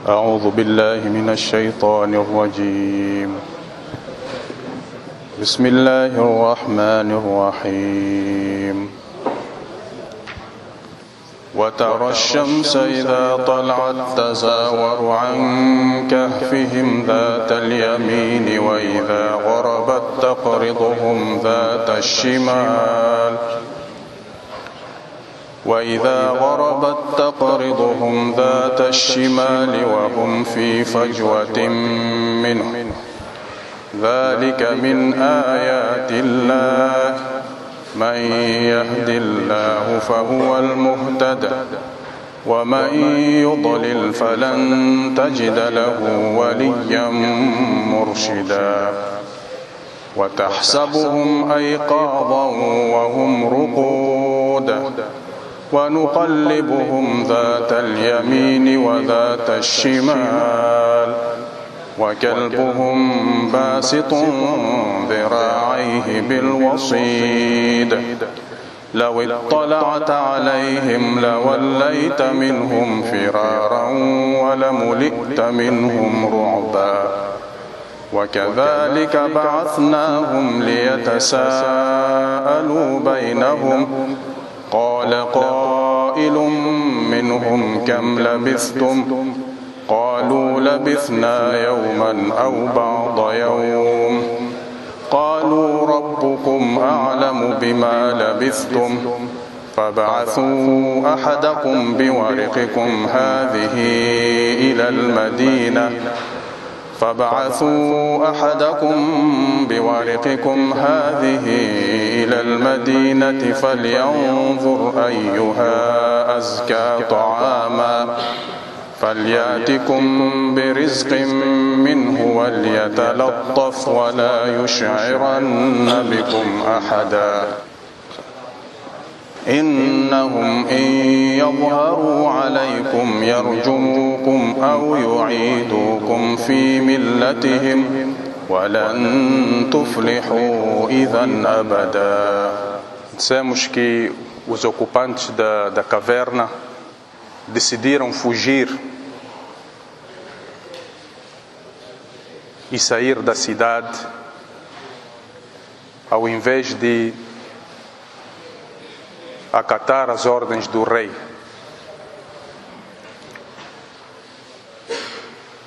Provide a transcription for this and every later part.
أعوذ بالله من الشيطان الرجيم بسم الله الرحمن الرحيم وترى الشمس إذا طلعت تزاور عن كهفهم ذات اليمين وإذا غربت تقرضهم ذات الشمال وهم في فجوة منه ذلك من آيات الله من يهد الله فهو المهتد ومن يضلل فلن تجد له وليا مرشدا وتحسبهم أيقاظا وهم رقود ونقلبهم ذات اليمين وذات الشمال وكلبهم باسط ذراعيه بالوصيد لو اطلعت عليهم لوليت منهم فرارا ولملئت منهم رعبا وكذلك بعثناهم ليتساءلوا بينهم قال قائل منهم كم لبثتم قالوا لبثنا يوما أو بعض يوم قالوا ربكم أعلم بما لبثتم فابعثوا أحدكم بورقكم هذه إلى المدينة فلينظر أيها أزكى طعاما فليأتكم برزق منه وليتلطف ولا يشعرن بكم أحدا إنهم إن يظهروا عليكم يرجموكم أو يعيدوكم في ملتهم ولن تفلحوا إذا أبدا. Dissemos que os ocupantes da caverna decidiram fugir e sair da cidade ao invés de acatar as ordens do rei.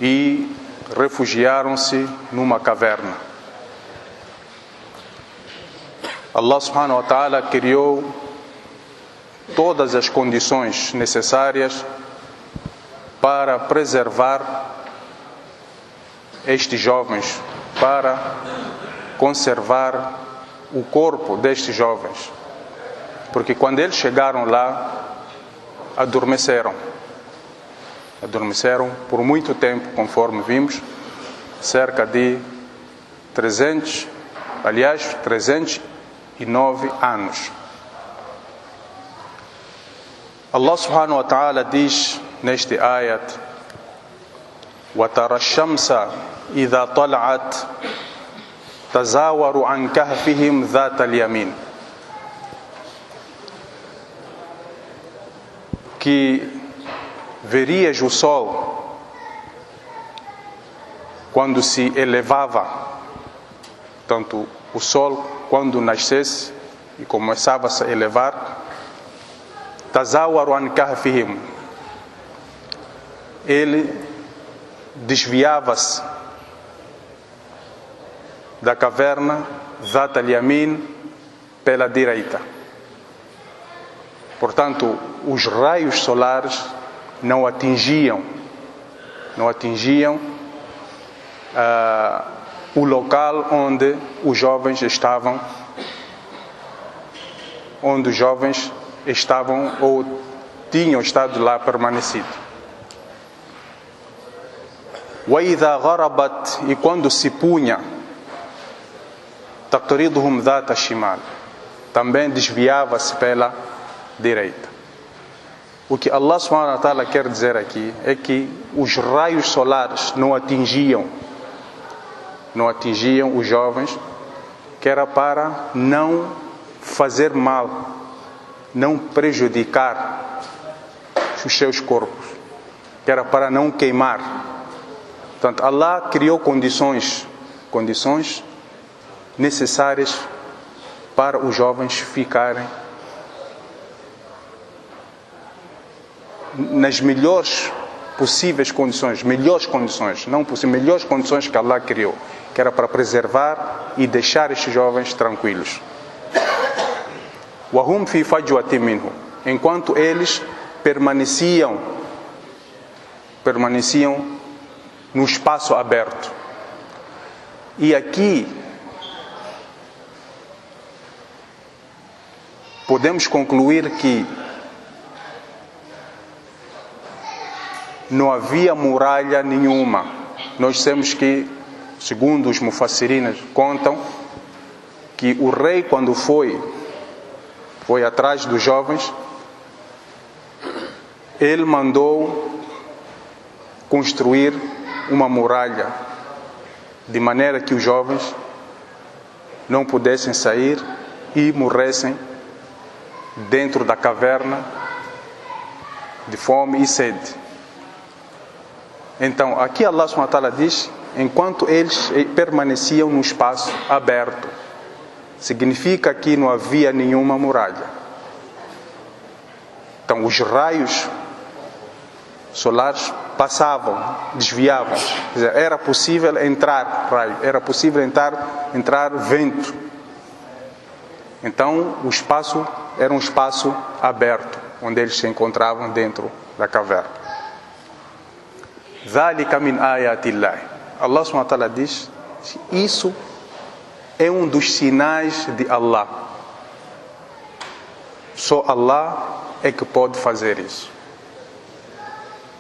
E refugiaram-se numa caverna. Allah subhanahu wa ta'ala criou todas as condições necessárias para preservar estes jovens, para conservar o corpo destes jovens. Porque quando eles chegaram lá, adormeceram por muito tempo, conforme vimos, cerca de 309 anos. Allah subhanahu wa ta'ala diz neste ayat: وَتَرَى الشَّمْسَ إِذَا طَلَعَتْ تَزَاوَرُ عَنْ كَهْفِهِمْ ذَاتَ الْيَمِينِ. Que verias o sol quando se elevava, tanto o sol quando nascesse e começava a se elevar, tazawaru an kahfihim, ele desviava-se da caverna Zat al-Yamin pela direita. Portanto, os raios solares não atingiam o local onde os jovens estavam ou tinham estado lá permanecido. وَإِذَا غَرَبَتْ, e quando se punha, تَقْرِضُهُمْ ذَاتَ الشِّمَالِ, também desviava-se pela direita. O que Allah subhanahu wa ta'ala quer dizer aqui é que os raios solares não atingiam os jovens, que era para não fazer mal, não prejudicar os seus corpos. que era para não queimar. Portanto, Allah criou condições necessárias para os jovens ficarem nas melhores possíveis condições, melhores condições que Allah criou, que era para preservar e deixar estes jovens tranquilos. وَهُمْ فِي فَجْوَةٍ مِّنْهُ, enquanto eles permaneciam no espaço aberto. E aqui podemos concluir que não havia muralha nenhuma. Nós temos que, segundo os mufassirinas, contam que o rei, quando foi atrás dos jovens, ele mandou construir uma muralha de maneira que os jovens não pudessem sair e morressem dentro da caverna de fome e sede. Então, aqui Allah subhanahu wa ta'ala diz, enquanto eles permaneciam no espaço aberto, significa que não havia nenhuma muralha. Então, os raios solares passavam, desviavam. Quer dizer, era possível entrar raio, era possível entrar vento. Então, o espaço era um espaço aberto, onde eles se encontravam dentro da caverna. ذَلِكَ مِنْ آيَاتِ اللَّهِ. Allah subhanahu wa ta'ala diz, isso é um dos sinais de Allah. Só Allah é que pode fazer isso.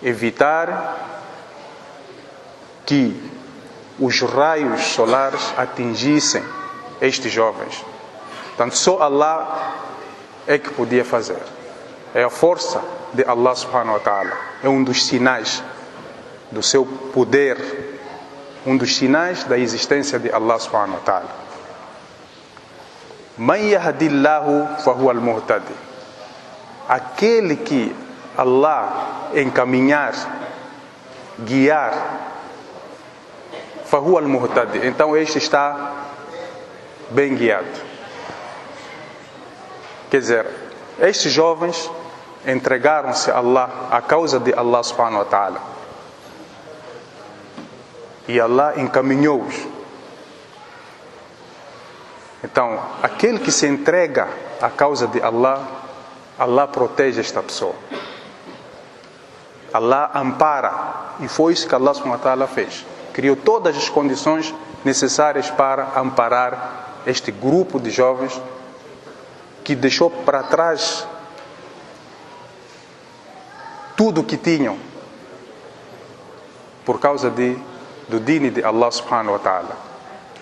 Evitar que os raios solares atingissem estes jovens. Portanto, só Allah é que podia fazer. É a força de Allah subhanahu wa ta'ala. É um dos sinais do seu poder, um dos sinais da existência de Allah subhanahu wa ta'ala. Man yahdillahu fahuwa al-muhtadi. Aquele que Allah encaminhar, guiar, fahuwa al-muhtadi, então este está bem guiado. Quer dizer, estes jovens entregaram-se a Allah, à causa de Allah subhanahu wa ta'ala, e Allah encaminhou-os. Então, aquele que se entrega à causa de Allah, Allah protege esta pessoa. Allah ampara. E foi isso que Allah subhanahu wa ta'ala fez. Criou todas as condições necessárias para amparar este grupo de jovens que deixou para trás tudo o que tinham por causa do dini de Allah subhanahu wa ta'ala.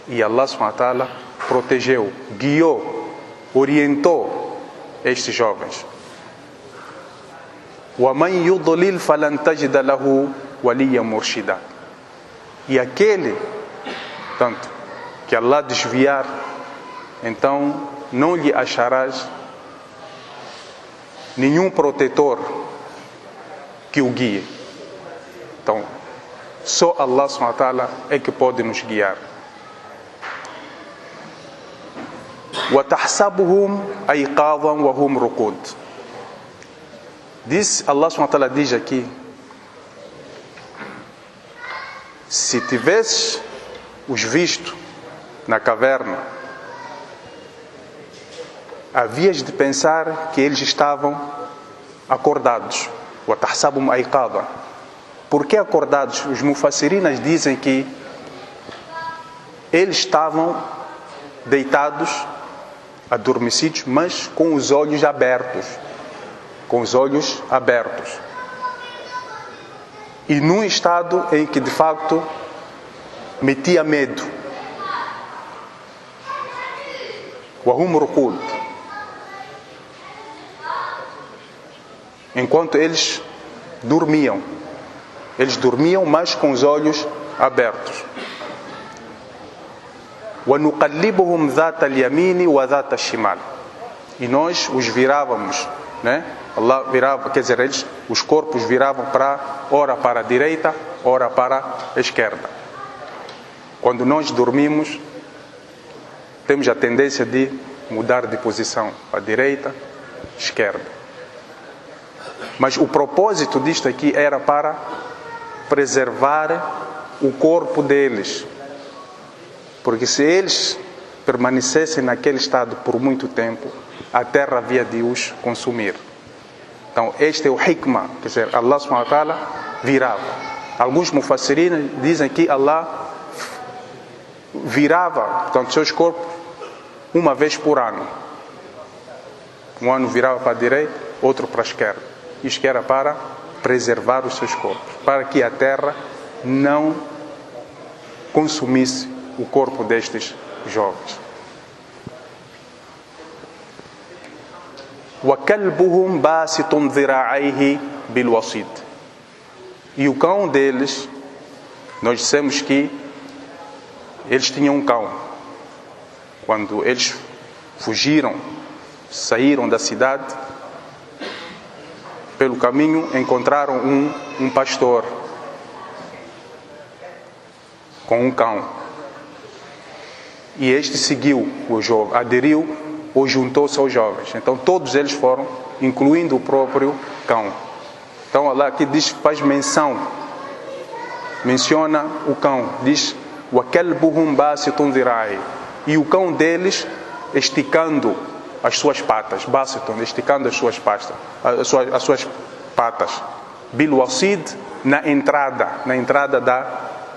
E Allah subhanahu wa ta'ala protegeu, guiou, orientou estes jovens. وَمَنْ يُضْلِلْ فَلَنْ تَجِدَ لَهُ وَلِيًّا مُرْشِدًا. E aquele, tanto, que Allah desviar, então não lhe acharás nenhum protetor que o guie. Então, só Allah subhanahu wa ta'ala é que pode nos guiar. وَتَحْسَبُهُمْ أَيْقَاظًا وَهُمْ رُقُودٌ. Diz, Allah subhanahu wa ta'ala diz aqui, se tivesses os visto na caverna, havias de pensar que eles estavam acordados. وَتَحْسَبُهُمْ أَيْقَاظًا. Por que acordados? Os mufassirinas dizem que eles estavam deitados, adormecidos, mas com os olhos abertos. Com os olhos abertos. E num estado em que de facto metia medo. وَهُمْ رُقُودٌ. Enquanto eles dormiam. Eles dormiam, mas com os olhos abertos. وَنُقَلِّبُهُمْ ذَاتَ الْيَمِينِ وَذَاتَ الشِّمَالِ. E nós os virávamos né? Allah virava, quer dizer, os corpos viravam ora para a direita, ora para a esquerda. Quando nós dormimos, temos a tendência de mudar de posição para a direita, esquerda. Mas o propósito disto aqui era para preservar o corpo deles. Porque se eles permanecessem naquele estado por muito tempo, a terra havia de os consumir. Então, este é o hikmah, quer dizer, Allah subhanahu wa ta'ala virava. Alguns mufassirin dizem que Allah virava, portanto, seus corpos uma vez por ano. Um ano virava para a direita, outro para a esquerda. Isto que era para preservar os seus corpos, para que a terra não consumisse o corpo destes jovens. وَكَلْبُهُمْ بَاسِطٌ ذِرَاعَيْهِ بِالْوَصِيدِ. E o cão deles, nós dissemos que eles tinham um cão. Quando eles fugiram, saíram da cidade, pelo caminho encontraram um pastor com um cão. E este seguiu o jovem, aderiu ou juntou-se aos jovens. Então todos eles foram, incluindo o próprio cão. Então Allah aqui diz, faz menciona o cão, diz وَكَلْبُهُمْ بَاسِطٌ ذِرَاعَيْهِ. E o cão deles esticando as suas patas, esticando as suas patas, bilwasid, na entrada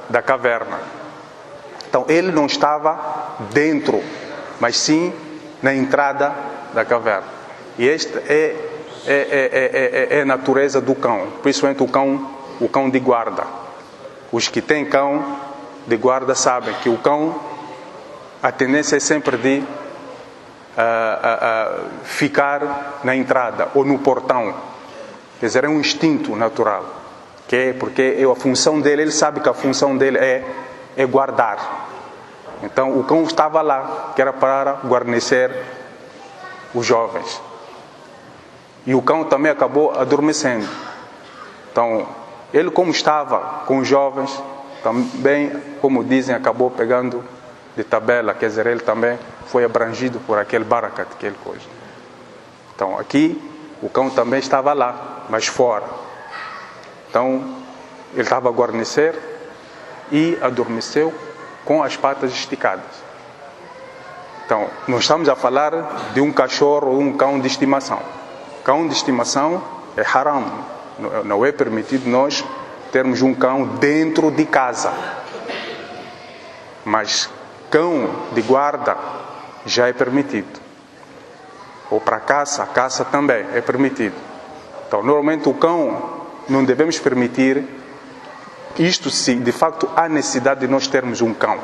da caverna. Então ele não estava dentro, mas sim na entrada da caverna. E esta é a natureza do cão, principalmente o cão de guarda. Os que têm cão de guarda sabem que o cão, a tendência é sempre de ficar na entrada ou no portão. Quer dizer, é um instinto natural, porque a função dele, ele sabe que a função dele é guardar. Então o cão estava lá, que era para guarnecer os jovens. E o cão também acabou adormecendo. Então ele, como estava com os jovens, também, como dizem, acabou pegando de tabela, quer dizer, ele também foi abrangido por aquele barakat, aquele coisa. Então aqui o cão também estava lá, mas fora. Então ele estava a guarnecer e adormeceu com as patas esticadas. Então nós estamos a falar de um cachorro ou um cão de estimação. Cão de estimação é haram, não é permitido nós termos um cão dentro de casa. Mas cão de guarda já é permitido. Ou para caça também é permitido. Então, normalmente o cão não devemos permitir isto, se de facto há necessidade de nós termos um cão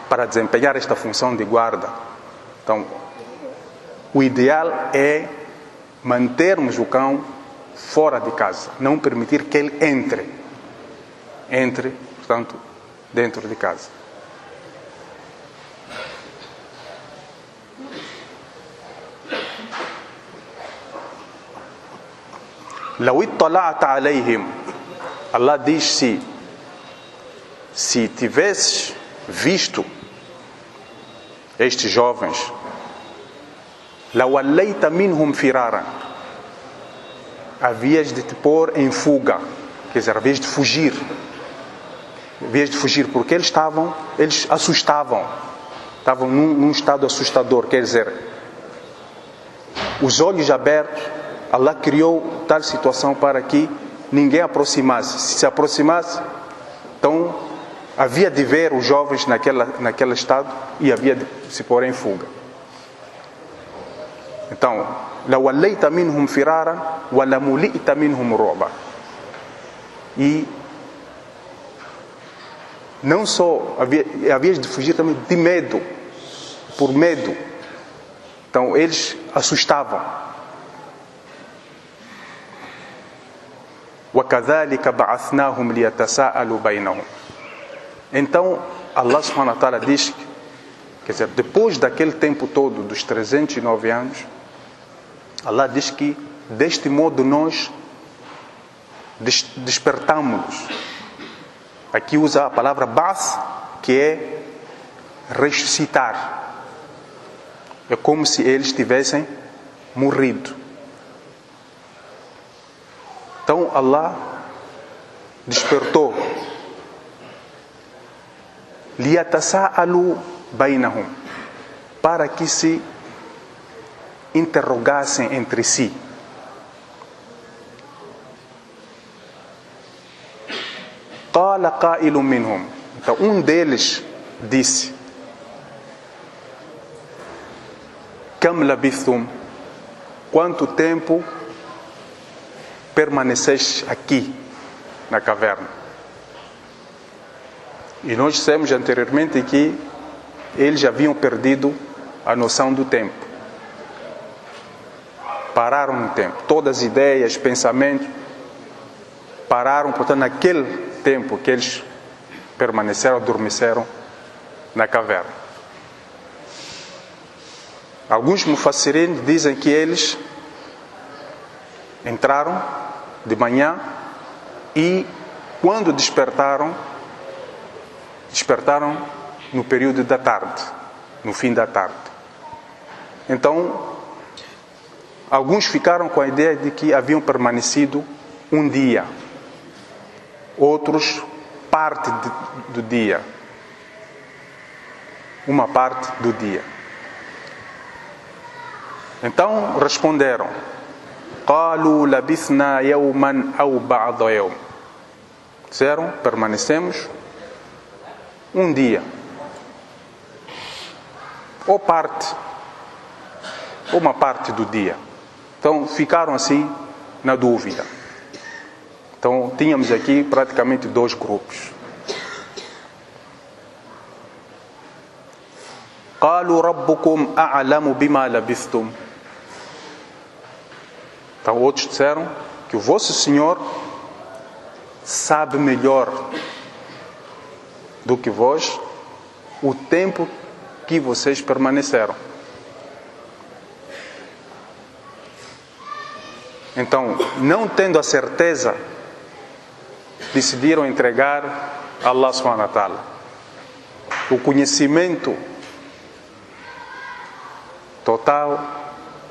para desempenhar esta função de guarda. Então, o ideal é mantermos o cão fora de casa, não permitir que ele entre, portanto, dentro de casa. لو اطلعت عليهم, Allah diz, se tivesses visto estes jovens, لَوَلَّيْتَ مِنْهُمْ فِرَارًا, havias de te pôr em fuga, quer dizer, havias de fugir, porque eles assustavam, estavam num estado assustador, quer dizer, os olhos abertos. Allah criou tal situação para que ninguém aproximasse. Se aproximasse, então havia de ver os jovens naquele estado e havia de se pôr em fuga. Então, لَوَلَّيْتَ مِنْهُمْ فِرَارًا وَلَمُلِئْتَ مِنْهُمْ رُعْبًا. E não só havias de fugir também de medo, por medo. Então eles assustavam. وَكَذَلِكَ بَعَثْنَاهُمْ لِيَتَسَاءَلُوا بَيْنَهُمْ. Então Allah subhanahu wa ta'ala diz, quer dizer, depois daquele tempo todo, dos 309 anos, Allah diz que deste modo nós despertamos-los. Aqui usa a palavra ba'th, que é ressuscitar. É como se eles tivessem morrido. Então Allah despertou. Liyatasa'alu bainahum, para que se interrogassem entre si. Qala qailun minhum. Então um deles disse: Kam labithum, quanto tempo permaneceste aqui na caverna? E nós dissemos anteriormente que eles haviam perdido a noção do tempo. Pararam no tempo. Todas as ideias, pensamentos pararam, portanto, naquele tempo que eles permaneceram, adormeceram na caverna. Alguns mufassirin dizem que eles entraram de manhã e quando despertaram no período da tarde, no fim da tarde. Então, alguns ficaram com a ideia de que haviam permanecido um dia, outros parte do dia, uma parte do dia. Então responderam: Qalu labithna yawman aw ba'da yawm. Disseram: permanecemos um dia, ou uma parte do dia. Então ficaram assim na dúvida. Então tínhamos aqui praticamente dois grupos. Qalu rabbukum a'lamu bima labithtum. Então outros disseram que o vosso Senhor sabe melhor do que vós o tempo que vocês permaneceram. Então, não tendo a certeza, decidiram entregar a Allah subhanahu wa ta'ala. O conhecimento total,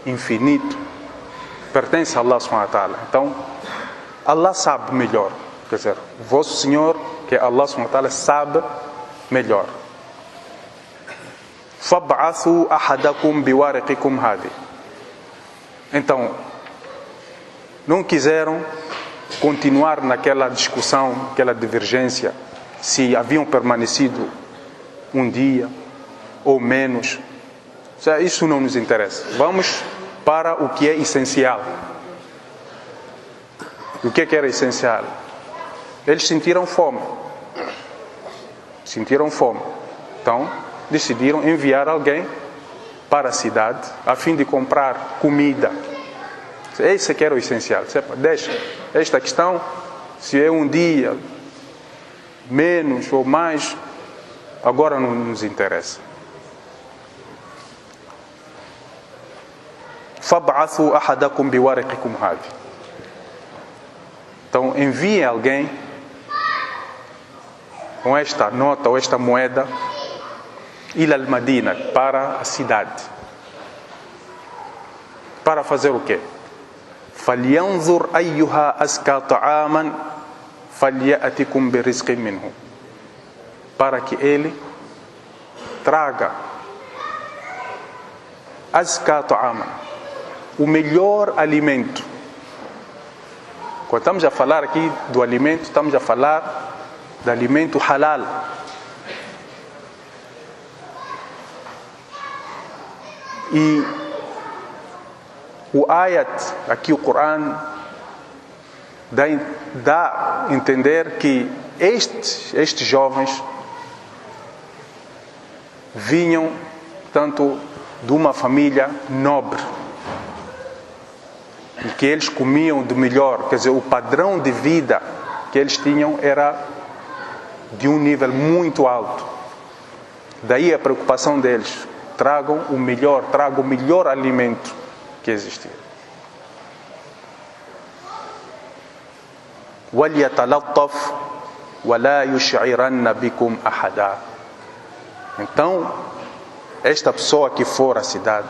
infinito, pertence a Allah subhanahu wa ta'ala. Então, Allah sabe melhor. Quer dizer, o vosso Senhor, que é Allah subhanahu wa ta'ala, sabe melhor. Fab'athu ahadakum biwariqikum hadi. Então, não quiseram continuar naquela discussão, aquela divergência, se haviam permanecido um dia ou menos. Isso não nos interessa. Vamos para o que é essencial. O que era essencial? Eles sentiram fome. Então, decidiram enviar alguém para a cidade a fim de comprar comida. Esse que era o essencial. Deixa esta questão, se é um dia menos ou mais, agora não nos interessa. Fab'athu ahadakum biwariqikum hadi. Então enviem alguém com esta nota ou esta moeda ila al-Madina, para a cidade. Para fazer o quê? فَلْيَنْظُرْ أَيُّهَا أَزْكَى طَعَامًا فَلْيَأْتِكُمْ بِرِزْقٍ مِّنْهُ. Para que ele traga أَزْكَى طَعَامًا, o melhor alimento. Quando estamos a falar aqui do alimento, estamos a falar do alimento halal. E o ayat, aqui o Corão, dá a entender que estes jovens vinham, tanto de uma família nobre, e que eles comiam do melhor. Quer dizer, o padrão de vida que eles tinham era de um nível muito alto. Daí a preocupação deles: tragam o melhor alimento que existia. وَلْيَتَلَطَّفْ وَلَا يُشْعِرَنَّ بِكُمْ أَحَدًا. Então, esta pessoa que for à cidade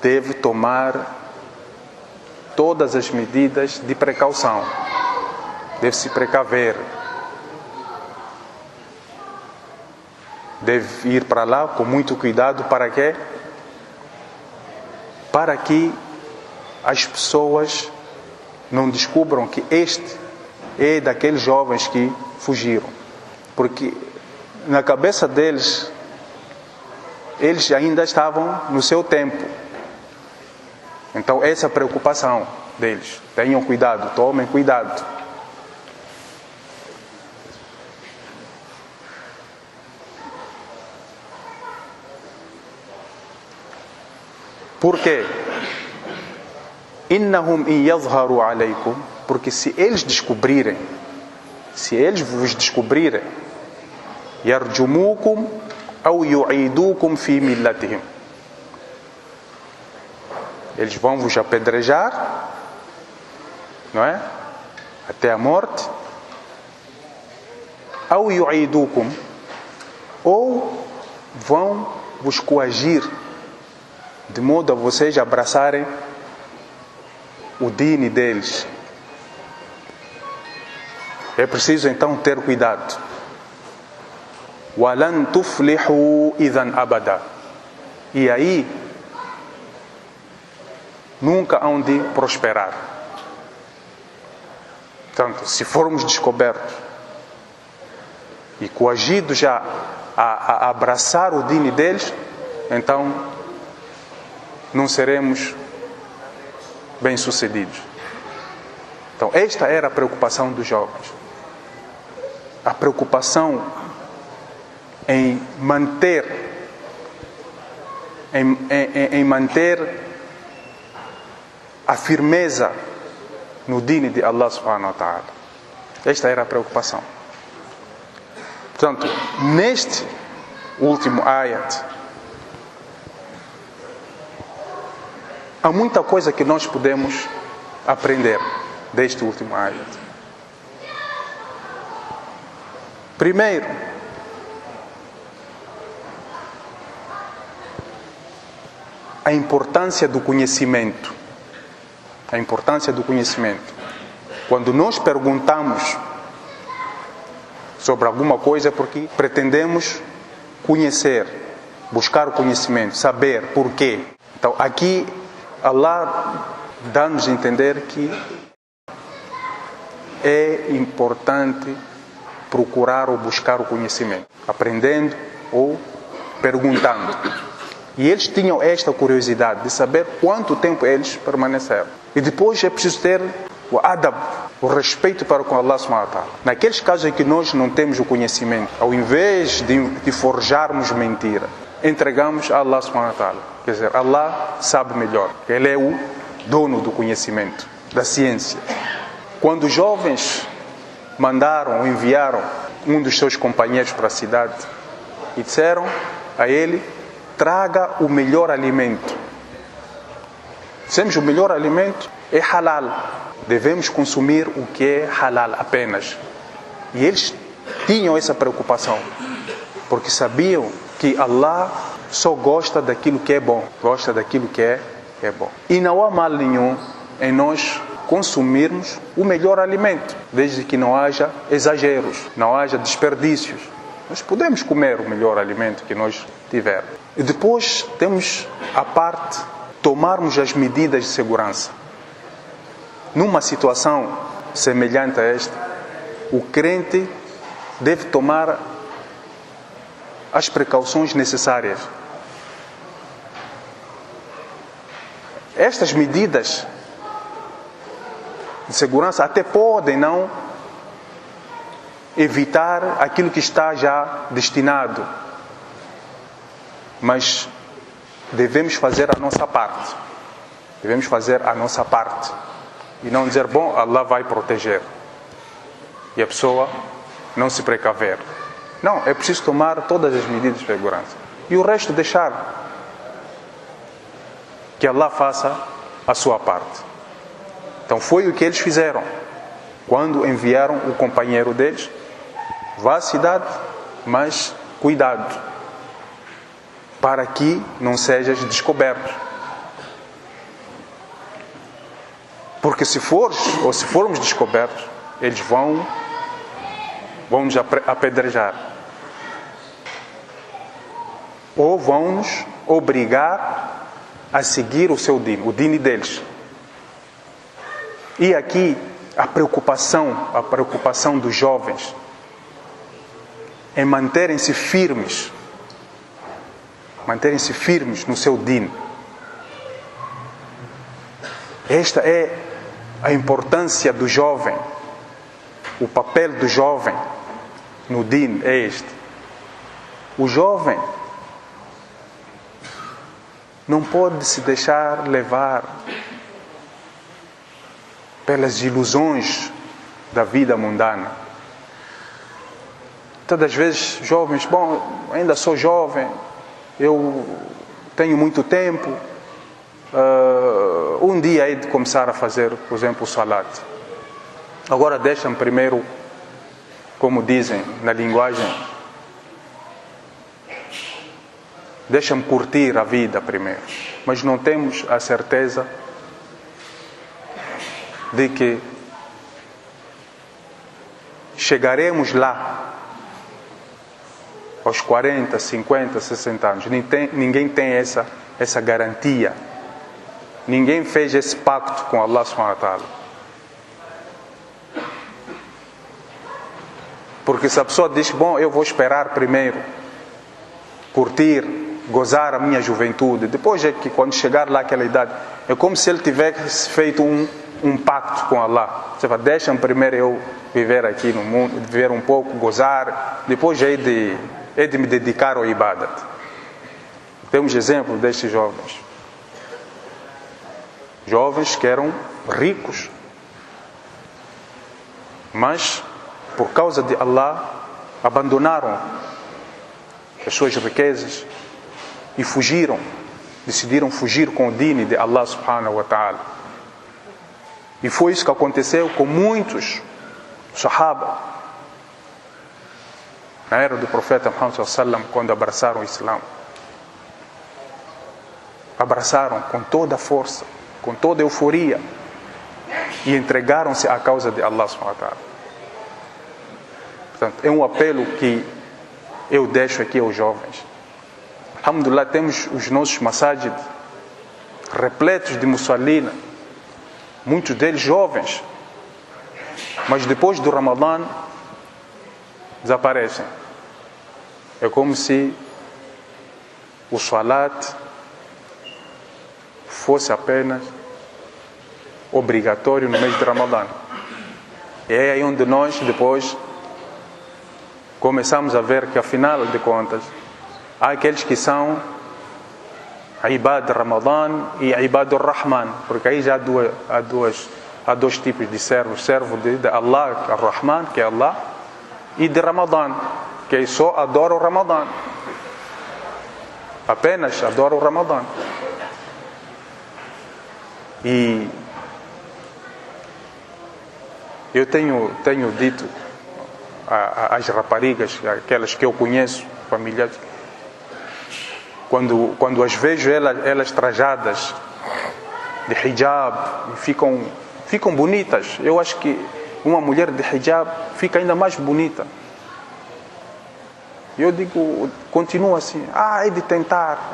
deve tomar todas as medidas de precaução. Deve se precaver. Deve ir para lá com muito cuidado. Para quê? Para que as pessoas não descubram que este é daqueles jovens que fugiram. Porque na cabeça deles, eles ainda estavam no seu tempo. Então essa é a preocupação deles. Tenham cuidado, tomem cuidado. Por quê? Innahum in yadhharu alaykum, porque se eles vos descobrirem, yarjumukum aw yu'idukum fi millatihim, eles vão vos apedrejar, não é? Até a morte. Aw yu'idukum, ou vão vos coagir de modo a vocês abraçarem o dini deles. É preciso então ter cuidado. وَلَن تُفْلِحُوا إِذًا أَبَدًا. E aí nunca hão de prosperar. Portanto, se formos descobertos e coagidos já a abraçar o dini deles, então não seremos bem-sucedidos. Então esta era a preocupação dos jovens. A preocupação em manter a firmeza no dini de Allah subhanahu wa ta'ala. Esta era a preocupação. Portanto, neste último ayat, há muita coisa que nós podemos aprender deste último ayat. Primeiro, a importância do conhecimento. A importância do conhecimento. Quando nós perguntamos sobre alguma coisa é porque pretendemos conhecer, buscar o conhecimento, saber porquê. Então aqui Allah dá-nos a entender que é importante procurar ou buscar o conhecimento, aprendendo ou perguntando. E eles tinham esta curiosidade de saber quanto tempo eles permaneceram. E depois é preciso ter o adab, o respeito para com Allah subhanahu wa ta'ala. Naqueles casos em que nós não temos o conhecimento, ao invés de forjarmos mentira, entregamos a Allah subhanahu wa ta'ala. Quer dizer, Allah sabe melhor. Ele é o dono do conhecimento, da ciência. Quando os jovens mandaram ou enviaram um dos seus companheiros para a cidade e disseram a ele: traga o melhor alimento. Dizemos, o melhor alimento é halal. Devemos consumir o que é halal apenas. E eles tinham essa preocupação, porque sabiam que Allah só gosta daquilo que é bom. Gosta daquilo que é bom. E não há mal nenhum em nós consumirmos o melhor alimento, desde que não haja exageros, não haja desperdícios. Nós podemos comer o melhor alimento que nós tivermos. E depois temos a parte, tomarmos as medidas de segurança. Numa situação semelhante a esta, o crente deve tomar as precauções necessárias. Estas medidas de segurança até podem não evitar aquilo que está já destinado, mas devemos fazer a nossa parte. Devemos fazer a nossa parte. E não dizer, bom, Allah vai proteger. E a pessoa não se precaver. Não, é preciso tomar todas as medidas de segurança. E o resto deixar que Allah faça a sua parte. Então foi o que eles fizeram. Quando enviaram o companheiro deles, vá à cidade, mas cuidado, para que não sejas descoberto. Porque se formos descobertos, eles vão nos apedrejar. Ou vão nos obrigar a seguir o seu dino, o dino deles. E aqui a preocupação dos jovens em manterem-se firmes no seu dino. Esta é a importância do jovem. O papel do jovem no dino é este. O jovem não pode se deixar levar pelas ilusões da vida mundana. Todas as vezes, jovens, ainda sou jovem, eu tenho muito tempo, um dia hei de começar a fazer, por exemplo, o salat. Agora deixa-me primeiro, como dizem na linguagem, deixa-me curtir a vida primeiro. Mas não temos a certeza de que chegaremos lá aos 40, 50, 60 anos. Ninguém tem essa garantia. Ninguém fez esse pacto com Allah subhanahu wa ta'ala. Porque se a pessoa diz, eu vou esperar primeiro, curtir, gozar a minha juventude, depois é que quando chegar lá aquela idade, é como se ele tivesse feito um pacto com Allah. Você fala, deixa-me primeiro eu viver aqui no mundo, viver um pouco, gozar, depois hei de me dedicar ao ibadat. Temos exemplo destes jovens. Jovens que eram ricos, mas por causa de Allah abandonaram as suas riquezas e decidiram fugir com o dini de Allah subhanahu wa ta'ala. E foi isso que aconteceu com muitos sahaba na era do profeta Muhammad sallallahu alaihi wasallam, quando abraçaram o Islã. Abraçaram com toda a força, com toda a euforia, e entregaram-se à causa de Allah subhanahu wa ta'ala. Portanto, é um apelo que eu deixo aqui aos jovens. Alhamdulillah, temos os nossos masajid repletos de musallina, muitos deles jovens, mas depois do Ramadã desaparecem. É como se o salat fosse apenas obrigatório no mês de Ramadã. E é aí onde nós depois começamos a ver que, afinal de contas, há aqueles que são a Ibad Ramadã e a Ibad Rahman, porque aí já há dois tipos de servos: servo de Allah, que é Rahman, que é Allah, e de Ramadã, que só adora o Ramadã, apenas adora o Ramadã. E eu tenho dito às raparigas, aquelas que eu conheço, familiares, quando as vejo elas trajadas de hijab, ficam bonitas. Eu acho que uma mulher de hijab fica ainda mais bonita. Eu digo, continua assim, hei de tentar.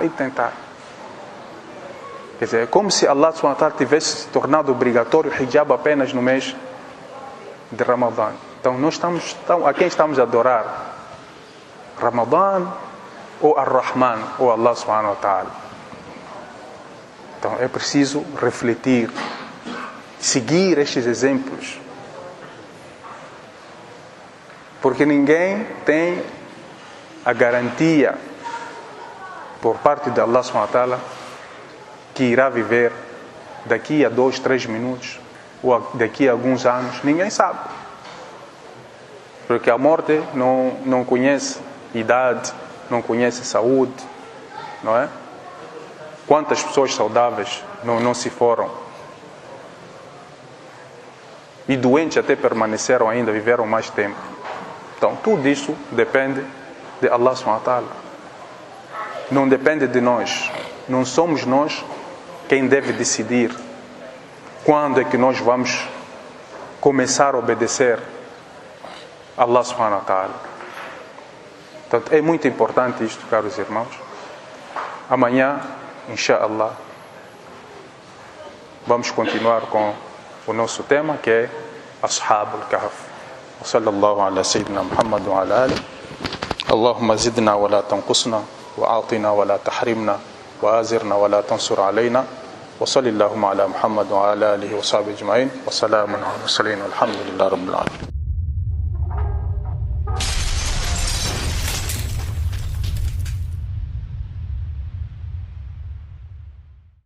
Quer dizer, é como se Allah subhanahu wa ta'ala tivesse tornado obrigatório o hijab apenas no mês de Ramadã. Então a quem estamos a adorar? Ramadã ou Ar-Rahman, ou Allah subhanahu wa ta'ala? Então é preciso refletir, seguir estes exemplos, porque ninguém tem a garantia por parte de Allah subhanahu wa ta'ala que irá viver daqui a 2, 3 minutos ou daqui a alguns anos. Ninguém sabe, porque a morte não conhece idade, não conhece saúde, não é? Quantas pessoas saudáveis não se foram? E doentes até permaneceram ainda, viveram mais tempo. Então, tudo isso depende de Allah subhanahu wa ta'ala. Não depende de nós. Não somos nós quem deve decidir quando é que nós vamos começar a obedecer a Allah subhanahu wa ta'ala. Portanto, é muito importante isto, caros irmãos. Amanhã, inshallah, vamos continuar com o nosso tema, que é Ashab al-Kahf. Sallallahu ala sayyidina Muhammad wa ala alihi. Allahumma zidna wa la tanqusna wa a'tina wa la tahrimna wa azirna wa la tansur alayna. وصلى اللهم على محمد وعلى آله وصحبه أجمعين وسلام على المرسلين والحمد لله رب العالمين.